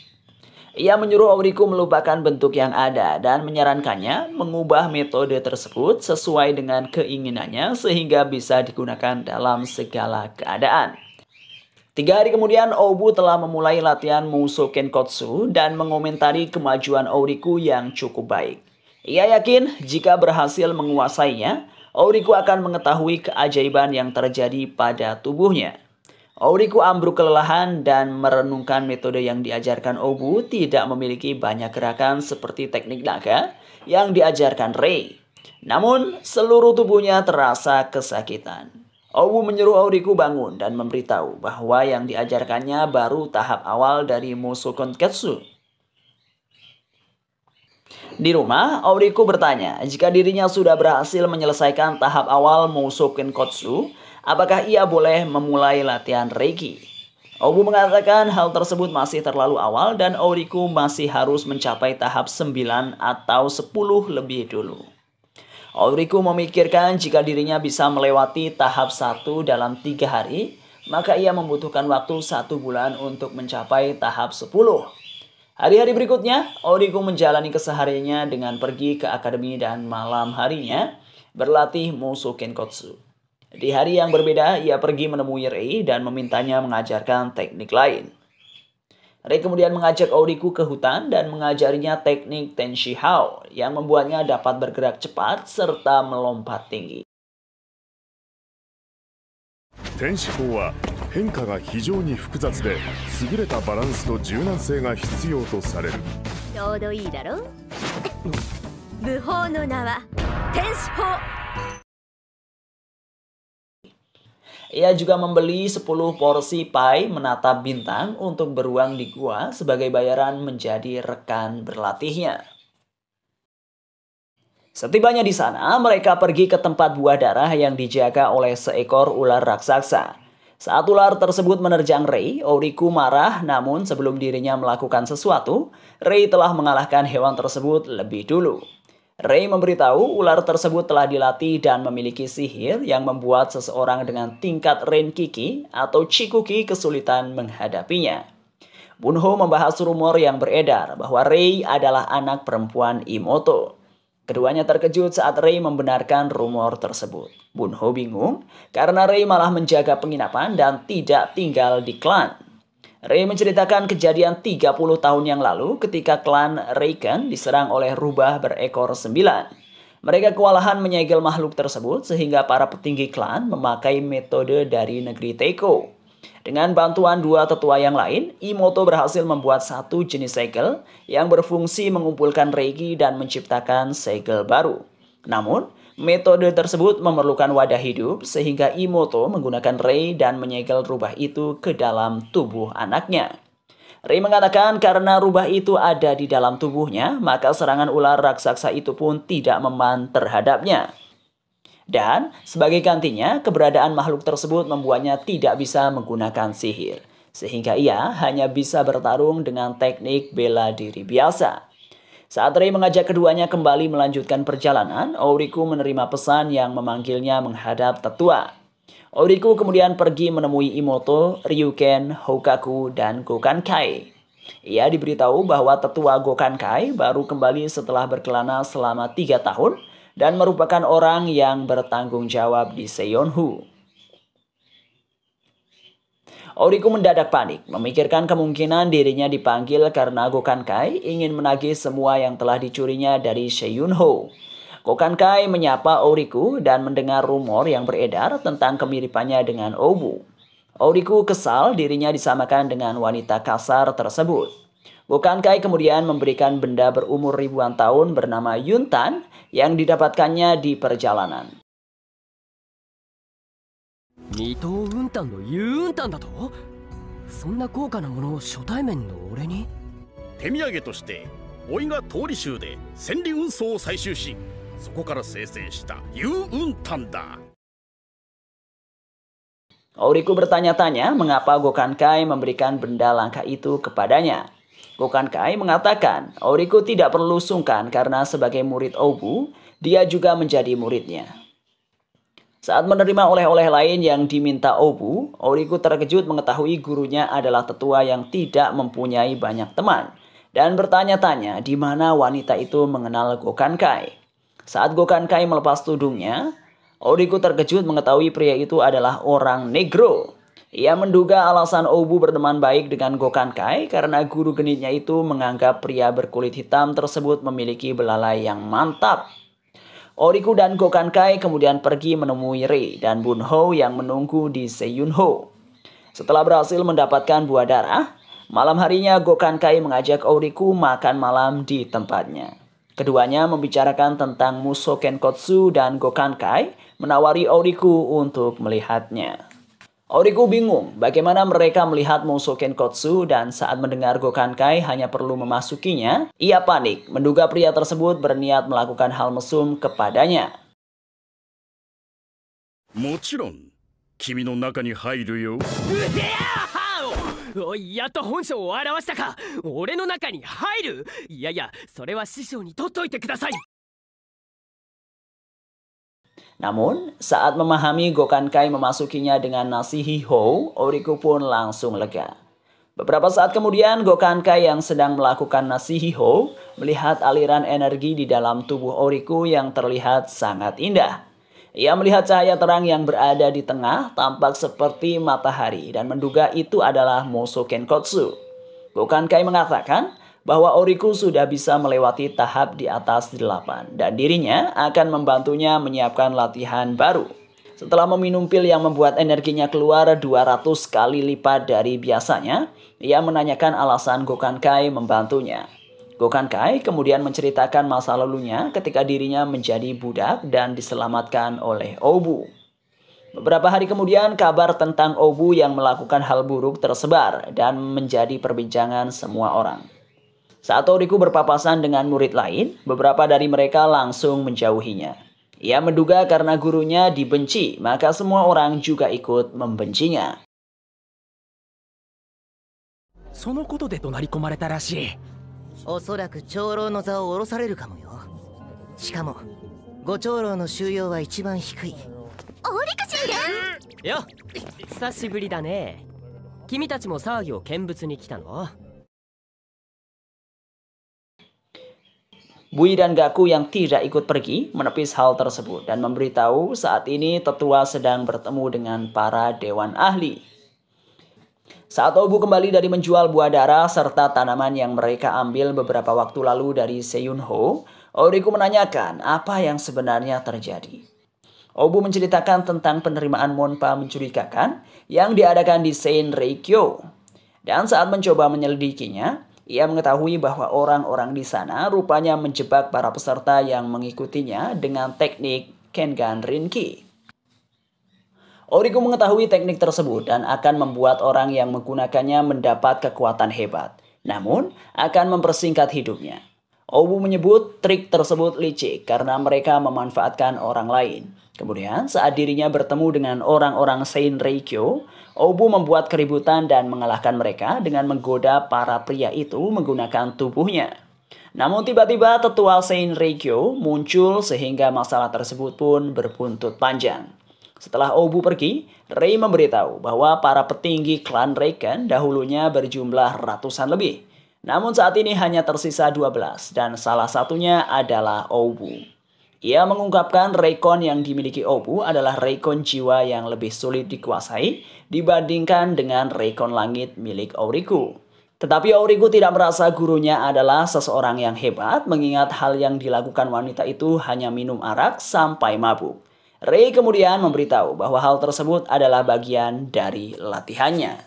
Ia menyuruh Auriku melupakan bentuk yang ada dan menyarankannya mengubah metode tersebut sesuai dengan keinginannya sehingga bisa digunakan dalam segala keadaan. 3 hari kemudian, Obu telah memulai latihan Muso Kenkotsu dan mengomentari kemajuan Auriku yang cukup baik. Ia yakin jika berhasil menguasainya, Auriku akan mengetahui keajaiban yang terjadi pada tubuhnya. Auriku ambruk kelelahan dan merenungkan metode yang diajarkan Obu tidak memiliki banyak gerakan seperti teknik naga yang diajarkan Rei. Namun, seluruh tubuhnya terasa kesakitan. Obu menyuruh Auriku bangun dan memberitahu bahwa yang diajarkannya baru tahap awal dari Muso Konketsu. Di rumah, Auriku bertanya jika dirinya sudah berhasil menyelesaikan tahap awal Muso Kenkotsu, apakah ia boleh memulai latihan Reiki. Obu mengatakan hal tersebut masih terlalu awal dan Auriku masih harus mencapai tahap 9 atau 10 lebih dulu. Auriku memikirkan jika dirinya bisa melewati tahap 1 dalam 3 hari, maka ia membutuhkan waktu 1 bulan untuk mencapai tahap 10. Hari-hari berikutnya, Auriku menjalani kesehariannya dengan pergi ke akademi dan malam harinya berlatih Muso Kenkotsu. Di hari yang berbeda, ia pergi menemui Rei dan memintanya mengajarkan teknik lain. Rei kemudian mengajak Auriku ke hutan dan mengajarinya teknik Tenshi Hao yang membuatnya dapat bergerak cepat serta melompat tinggi. Tenshi Hao は変化が非常に複雑で優れたバランスと柔軟性が必要とされる。ちょうどいいだろ。武法の名は天使法。Ia juga membeli 10 porsi pai menatap bintang untuk beruang di gua sebagai bayaran menjadi rekan berlatihnya. Setibanya di sana, mereka pergi ke tempat buah darah yang dijaga oleh seekor ular raksasa. Saat ular tersebut menerjang Rei, Auriku marah, namun sebelum dirinya melakukan sesuatu, Rei telah mengalahkan hewan tersebut lebih dulu. Rei memberitahu ular tersebut telah dilatih dan memiliki sihir yang membuat seseorang dengan tingkat Renkiki atau Chikuki kesulitan menghadapinya. Bunho membahas rumor yang beredar bahwa Rei adalah anak perempuan Imoto. Keduanya terkejut saat Rei membenarkan rumor tersebut. Bunho bingung karena Rei malah menjaga penginapan dan tidak tinggal di klan. Rei menceritakan kejadian 30 tahun yang lalu ketika klan Reiken diserang oleh rubah berekor 9. Mereka kewalahan menyegel makhluk tersebut sehingga para petinggi klan memakai metode dari negeri Teiko. Dengan bantuan 2 tetua yang lain, Imoto berhasil membuat satu jenis segel yang berfungsi mengumpulkan Reiki dan menciptakan segel baru. Namun, metode tersebut memerlukan wadah hidup sehingga Imoto menggunakan Rei dan menyegel rubah itu ke dalam tubuh anaknya. Rei mengatakan karena rubah itu ada di dalam tubuhnya, maka serangan ular raksasa itu pun tidak mempan terhadapnya. Dan sebagai gantinya, keberadaan makhluk tersebut membuatnya tidak bisa menggunakan sihir, sehingga ia hanya bisa bertarung dengan teknik bela diri biasa. Saat Rei mengajak keduanya kembali melanjutkan perjalanan, Auriku menerima pesan yang memanggilnya menghadap tetua. Auriku kemudian pergi menemui Imoto, Ryuken, Hokaku, dan Gokankai. Ia diberitahu bahwa tetua Gokankai baru kembali setelah berkelana selama 3 tahun, dan merupakan orang yang bertanggung jawab di Seiyonhu. Auriku mendadak panik, memikirkan kemungkinan dirinya dipanggil karena Gokankai ingin menagih semua yang telah dicurinya dari Seiyonhu. Gokankai menyapa Auriku dan mendengar rumor yang beredar tentang kemiripannya dengan Obu. Auriku kesal dirinya disamakan dengan wanita kasar tersebut. Gokankai kemudian memberikan benda berumur ribuan tahun bernama Yuntan yang didapatkannya di perjalanan. 二等運担のユ運担だと？そんな高価なものを初対面の俺に？手土産としておいが通り州で千里運送を採集し、そこから生成したユ運担だ。Oriku bertanya-tanya mengapa Gokankai memberikan benda langka itu kepadanya. Gokankai mengatakan, Oriku tidak perlu sungkan karena sebagai murid Obu, dia juga menjadi muridnya. Saat menerima oleh-oleh lain yang diminta Obu, Oriku terkejut mengetahui gurunya adalah tetua yang tidak mempunyai banyak teman dan bertanya-tanya di mana wanita itu mengenal Gokankai. Saat Gokankai melepas tudungnya, Oriku terkejut mengetahui pria itu adalah orang negro. Ia menduga alasan Obu berteman baik dengan Gokankai karena guru genitnya itu menganggap pria berkulit hitam tersebut memiliki belalai yang mantap. Oriku dan Gokankai kemudian pergi menemui Rei dan Bunho yang menunggu di Seiyunho. Setelah berhasil mendapatkan buah darah, malam harinya Gokankai mengajak Oriku makan malam di tempatnya. Keduanya membicarakan tentang Musou Kenkotsu dan Gokankai menawari Oriku untuk melihatnya. Oriku bingung bagaimana mereka melihat Musou Kenkotsu dan saat mendengar Gokankai hanya perlu memasukinya, ia panik menduga pria tersebut berniat melakukan hal mesum kepadanya. もちろん君の中に入るよ。おい、やっと本性を表したか。俺の中に入る。いやいや、それは師匠に取っといてください。 Namun, saat memahami Gokankai memasukinya dengan Nashihou, Oriku pun langsung lega. Beberapa saat kemudian, Gokankai yang sedang melakukan Nashihou melihat aliran energi di dalam tubuh Oriku yang terlihat sangat indah. Ia melihat cahaya terang yang berada di tengah tampak seperti matahari dan menduga itu adalah Musou Kenkotsu. Gokankai mengatakan bahwa Oriku sudah bisa melewati tahap di atas 8 dan dirinya akan membantunya menyiapkan latihan baru. Setelah meminum pil yang membuat energinya keluar 200 kali lipat dari biasanya, ia menanyakan alasan Gokankai membantunya. Gokankai kemudian menceritakan masa lalunya ketika dirinya menjadi budak dan diselamatkan oleh Obu. Beberapa hari kemudian kabar tentang Obu yang melakukan hal buruk tersebar dan menjadi perbincangan semua orang. Saat Oriku berpapasan dengan murid lain, beberapa dari mereka langsung menjauhinya. Ia menduga karena gurunya dibenci, maka semua orang juga ikut membencinya. そのことで怒鳴り込まれたらしい。おそらく長老の座を下ろされるかもよ。しかもご長老の収容は一番低い。オリク信玄よ、久しぶりだね。君たちも騒ぎを見物に来たの？ Bui dan Gaku yang tidak ikut pergi menepis hal tersebut dan memberitahu saat ini tetua sedang bertemu dengan para dewan ahli. Saat Obu kembali dari menjual buah darah serta tanaman yang mereka ambil beberapa waktu lalu dari Seiyunho, Oriku menanyakan apa yang sebenarnya terjadi. Obu menceritakan tentang penerimaan Monpa mencurigakan yang diadakan di Seinreikyo. Dan saat mencoba menyelidikinya, ia mengetahui bahwa orang-orang di sana rupanya menjebak para peserta yang mengikutinya dengan teknik Kengan Rinki. Oriku mengetahui teknik tersebut dan akan membuat orang yang menggunakannya mendapat kekuatan hebat, namun akan mempersingkat hidupnya. Obu menyebut trik tersebut licik karena mereka memanfaatkan orang lain. Kemudian saat dirinya bertemu dengan orang-orang Seinreikyo, Obu membuat keributan dan mengalahkan mereka dengan menggoda para pria itu menggunakan tubuhnya. Namun tiba-tiba tetua Seinreikyo muncul sehingga masalah tersebut pun berbuntut panjang. Setelah Obu pergi, Rei memberitahu bahwa para petinggi klan Reiken dahulunya berjumlah ratusan lebih. Namun saat ini hanya tersisa 12 dan salah satunya adalah Obu. Ia mengungkapkan Reikon yang dimiliki Obu adalah Reikon jiwa yang lebih sulit dikuasai dibandingkan dengan Reikon langit milik Oriku. Tetapi Oriku tidak merasa gurunya adalah seseorang yang hebat mengingat hal yang dilakukan wanita itu hanya minum arak sampai mabuk. Rei kemudian memberitahu bahwa hal tersebut adalah bagian dari latihannya.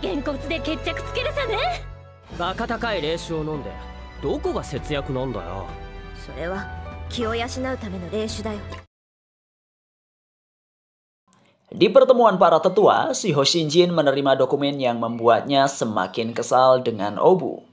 Genkotsuで決着つけるさね。バカ高い霊酒を飲んでどこが節約なんだよ。それは気を養うための霊酒だよ。 Di pertemuan para tetua, si Hoshinjin menerima dokumen yang membuatnya semakin kesal dengan Obu.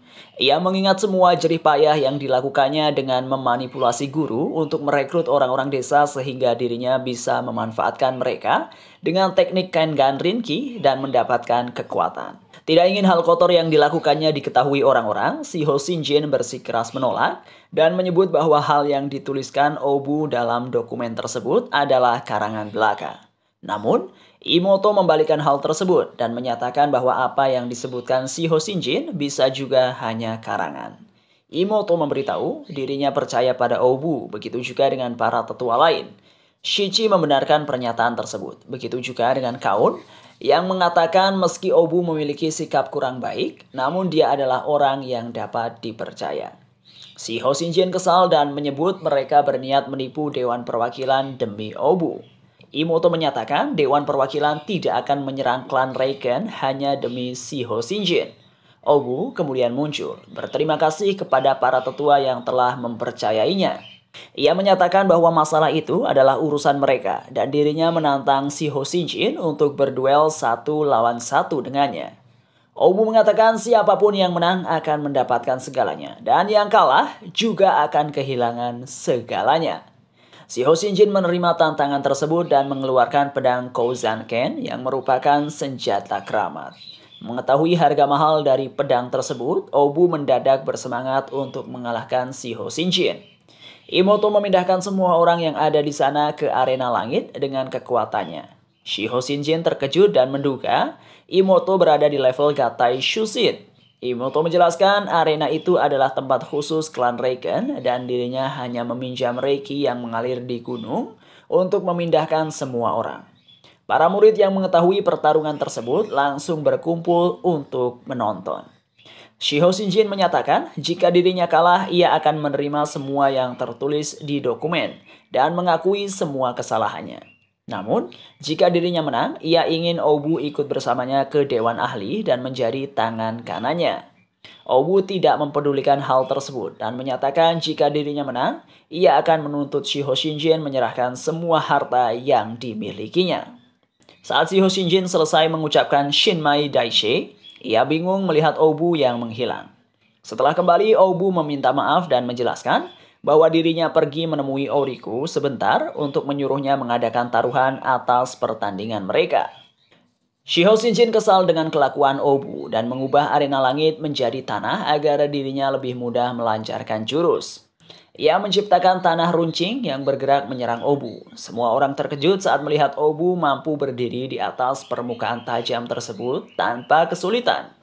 Ia mengingat semua jerih payah yang dilakukannya dengan memanipulasi guru untuk merekrut orang-orang desa sehingga dirinya bisa memanfaatkan mereka dengan teknik Kengan Rinki dan mendapatkan kekuatan. Tidak ingin hal kotor yang dilakukannya diketahui orang-orang, si Ho Shinjin bersikeras menolak dan menyebut bahwa hal yang dituliskan Obu dalam dokumen tersebut adalah karangan belaka. Namun, Imoto membalikan hal tersebut dan menyatakan bahwa apa yang disebutkan si Ho Shinjin bisa juga hanya karangan. Imoto memberitahu dirinya percaya pada Obu, begitu juga dengan para tetua lain. Shichi membenarkan pernyataan tersebut, begitu juga dengan Kaun yang mengatakan meski Obu memiliki sikap kurang baik, namun dia adalah orang yang dapat dipercaya. Si Ho Shinjin kesal dan menyebut mereka berniat menipu Dewan Perwakilan demi Obu. Imoto menyatakan Dewan Perwakilan tidak akan menyerang klan Reiken hanya demi si Ho Shinjin. Obu kemudian muncul, berterima kasih kepada para tetua yang telah mempercayainya. Ia menyatakan bahwa masalah itu adalah urusan mereka dan dirinya menantang si Ho Shinjin untuk berduel 1 lawan 1 dengannya. Obu mengatakan siapapun yang menang akan mendapatkan segalanya dan yang kalah juga akan kehilangan segalanya. Si Ho Shinjin menerima tantangan tersebut dan mengeluarkan pedang Kouzanken yang merupakan senjata keramat. Mengetahui harga mahal dari pedang tersebut, Obu mendadak bersemangat untuk mengalahkan si Ho Shinjin. Imoto memindahkan semua orang yang ada di sana ke arena langit dengan kekuatannya. Si Ho Shinjin terkejut dan menduga Imoto berada di level Gatai Shushin. Imoto menjelaskan arena itu adalah tempat khusus klan Reiken dan dirinya hanya meminjam reiki yang mengalir di gunung untuk memindahkan semua orang. Para murid yang mengetahui pertarungan tersebut langsung berkumpul untuk menonton. Si Ho Shinjin menyatakan jika dirinya kalah ia akan menerima semua yang tertulis di dokumen dan mengakui semua kesalahannya. Namun, jika dirinya menang, ia ingin Obu ikut bersamanya ke Dewan Ahli dan menjadi tangan kanannya. Obu tidak mempedulikan hal tersebut dan menyatakan jika dirinya menang, ia akan menuntut si Ho Shinjin menyerahkan semua harta yang dimilikinya. Saat si Ho Shinjin selesai mengucapkan Shinmai Daishe, ia bingung melihat Obu yang menghilang. Setelah kembali, Obu meminta maaf dan menjelaskan bahwa dirinya pergi menemui Oriku sebentar untuk menyuruhnya mengadakan taruhan atas pertandingan mereka. Si Ho Shinjin kesal dengan kelakuan Obu dan mengubah arena langit menjadi tanah agar dirinya lebih mudah melancarkan jurus. Ia menciptakan tanah runcing yang bergerak menyerang Obu. Semua orang terkejut saat melihat Obu mampu berdiri di atas permukaan tajam tersebut tanpa kesulitan.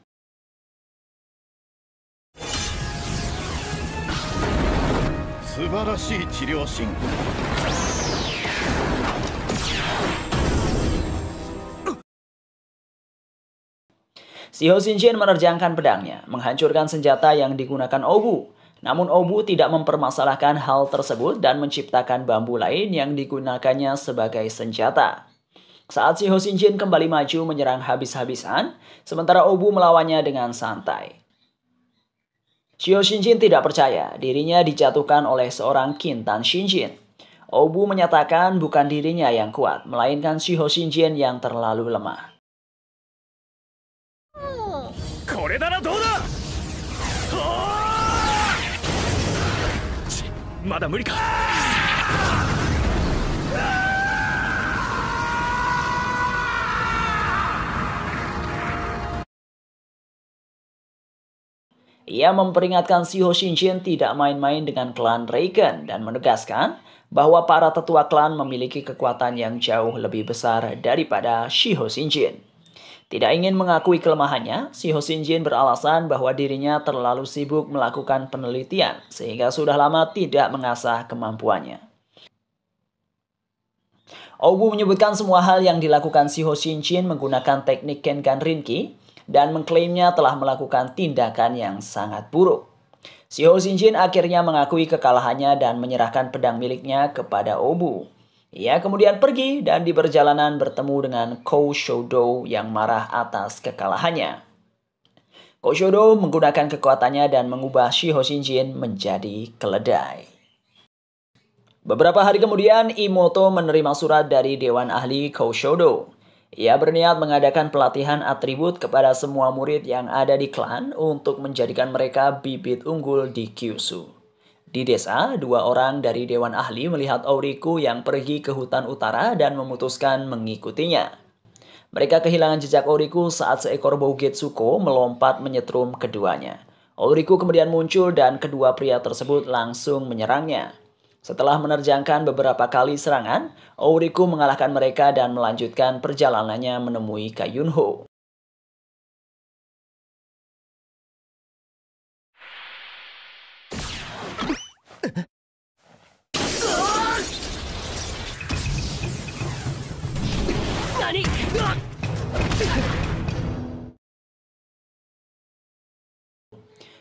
Si Ho Shinjin menerjangkan pedangnya, menghancurkan senjata yang digunakan Obu. Namun Obu tidak mempermasalahkan hal tersebut dan menciptakan bambu lain yang digunakannya sebagai senjata. Saat si Ho Shinjin kembali maju menyerang habis-habisan, sementara Obu melawannya dengan santai. Si Ho Shinjin tidak percaya dirinya dijatuhkan oleh seorang Kintan Shinjin. Obu menyatakan bukan dirinya yang kuat, melainkan si Ho Shinjin yang terlalu lemah. Ia memperingatkan si Ho Shinjin tidak main-main dengan klan Reiken dan menegaskan bahwa para tetua klan memiliki kekuatan yang jauh lebih besar daripada si Ho Shinjin. Tidak ingin mengakui kelemahannya, si Ho Shinjin beralasan bahwa dirinya terlalu sibuk melakukan penelitian sehingga sudah lama tidak mengasah kemampuannya. Obu menyebutkan semua hal yang dilakukan si Ho Shinjin menggunakan teknik Kengan Rinki dan mengklaimnya telah melakukan tindakan yang sangat buruk. Si Ho Shinjin akhirnya mengakui kekalahannya dan menyerahkan pedang miliknya kepada Obu. Ia kemudian pergi dan di perjalanan bertemu dengan Kou Shoudo yang marah atas kekalahannya. Kou Shoudo menggunakan kekuatannya dan mengubah si Ho Shinjin menjadi keledai. Beberapa hari kemudian, Imoto menerima surat dari Dewan Ahli Kou Shoudo. Ia berniat mengadakan pelatihan atribut kepada semua murid yang ada di klan untuk menjadikan mereka bibit unggul di Kyushu. Di desa, 2 orang dari Dewan Ahli melihat Auriku yang pergi ke hutan utara dan memutuskan mengikutinya. Mereka kehilangan jejak Auriku saat seekor bau Getsuko melompat menyetrum keduanya. Auriku kemudian muncul dan kedua pria tersebut langsung menyerangnya. Setelah menerjangkan beberapa kali serangan, Auriku mengalahkan mereka dan melanjutkan perjalanannya menemui Kayunho.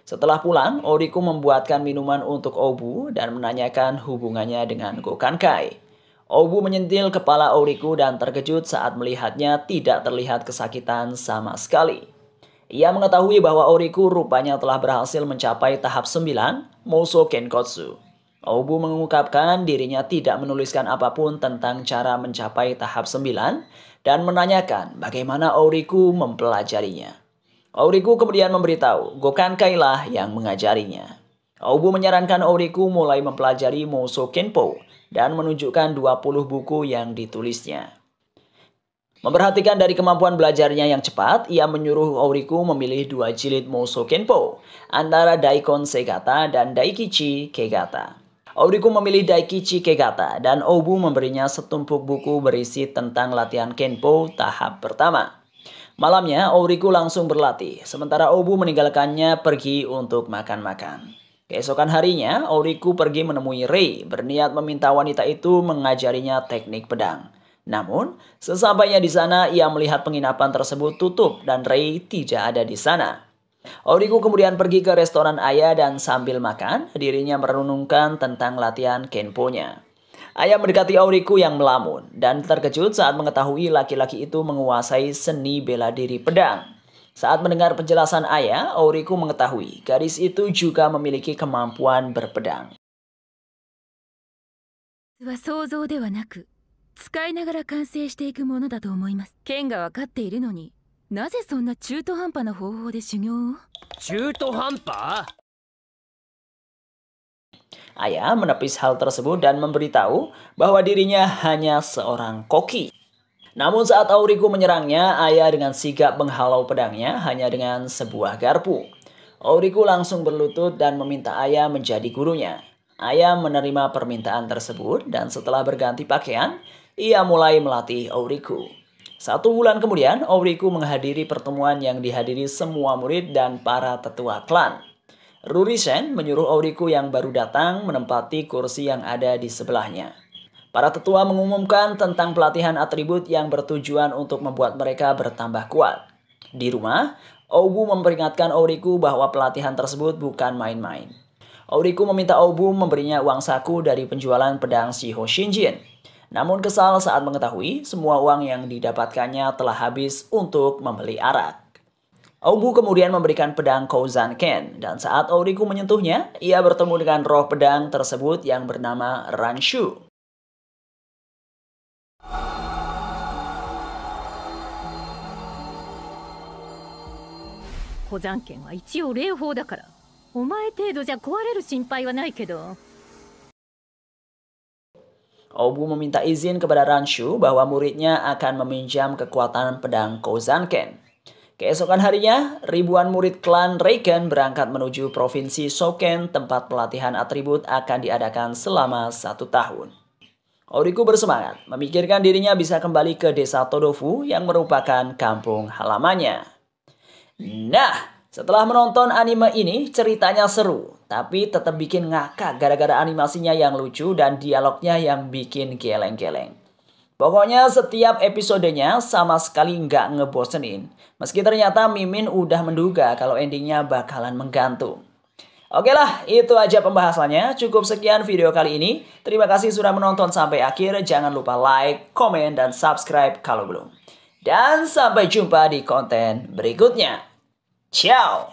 Setelah pulang, Auriku membuatkan minuman untuk Obu dan menanyakan hubungannya dengan Gokankai. Obu menyentil kepala Auriku dan terkejut saat melihatnya tidak terlihat kesakitan sama sekali. Ia mengetahui bahwa Auriku rupanya telah berhasil mencapai tahap 9, Mouso Kenkotsu. Obu mengungkapkan dirinya tidak menuliskan apapun tentang cara mencapai tahap 9 dan menanyakan bagaimana Auriku mempelajarinya. Auriku kemudian memberitahu Gokankai lah yang mengajarinya. Obu menyarankan Auriku mulai mempelajari Mouso Kenpo dan menunjukkan 20 buku yang ditulisnya. Memperhatikan dari kemampuan belajarnya yang cepat, ia menyuruh Auriku memilih 2 jilid Mouso Kenpo antara Daikon Segata dan Daikichi Kegata. Auriku memilih Daikichi Kegata dan Obu memberinya setumpuk buku berisi tentang latihan Kenpo tahap pertama. Malamnya, Auriku langsung berlatih, sementara Obu meninggalkannya pergi untuk makan-makan. Keesokan harinya, Auriku pergi menemui Rei, berniat meminta wanita itu mengajarinya teknik pedang. Namun, sesampainya di sana, ia melihat penginapan tersebut tutup dan Rei tidak ada di sana. Auriku kemudian pergi ke restoran Ayah dan sambil makan, dirinya merenungkan tentang latihan Kenpo-nya. Ayah mendekati Auriku yang melamun dan terkejut saat mengetahui laki-laki itu menguasai seni bela diri pedang. Saat mendengar penjelasan Ayah, Auriku mengetahui gadis itu juga memiliki kemampuan berpedang. は想像ではなく、使いながら完成していくものだと思います。剣が分かっているのに、なぜそんな中途半端な方法で修行を？中途半端？ Ayah menepis hal tersebut dan memberitahu bahwa dirinya hanya seorang koki. Namun saat Auriku menyerangnya, Ayah dengan sigap menghalau pedangnya hanya dengan sebuah garpu. Auriku langsung berlutut dan meminta Ayah menjadi gurunya. Ayah menerima permintaan tersebut dan setelah berganti pakaian, ia mulai melatih Auriku. 1 bulan kemudian, Auriku menghadiri pertemuan yang dihadiri semua murid dan para tetua klan. Rurisen menyuruh Auriku yang baru datang menempati kursi yang ada di sebelahnya. Para tetua mengumumkan tentang pelatihan atribut yang bertujuan untuk membuat mereka bertambah kuat. Di rumah, Obu memperingatkan Auriku bahwa pelatihan tersebut bukan main-main. Auriku meminta Obu memberinya uang saku dari penjualan pedang Shiho Shinjin. Namun kesal saat mengetahui semua uang yang didapatkannya telah habis untuk membeli arak. Obu kemudian memberikan pedang Kouzan Ken, dan saat Auriku menyentuhnya, ia bertemu dengan roh pedang tersebut yang bernama Ranshu. Kouzan Ken は一応霊砲だから、お前程度じゃ壊れる心配はないけど。Obu meminta izin kepada Ranshu bahwa muridnya akan meminjam kekuatan pedang Kouzan Ken. Keesokan harinya, ribuan murid klan Reiken berangkat menuju provinsi Shoken tempat pelatihan atribut akan diadakan selama 1 tahun. Auriku bersemangat memikirkan dirinya bisa kembali ke desa Todofu yang merupakan kampung halamannya. Nah, setelah menonton anime ini ceritanya seru, tapi tetap bikin ngakak gara-gara animasinya yang lucu dan dialognya yang bikin geleng-geleng. Pokoknya setiap episodenya sama sekali nggak ngebosenin. Meski ternyata Mimin udah menduga kalau endingnya bakalan menggantung. Oke lah, itu aja pembahasannya. Cukup sekian video kali ini. Terima kasih sudah menonton sampai akhir. Jangan lupa like, komen, dan subscribe kalau belum. Dan sampai jumpa di konten berikutnya. Ciao!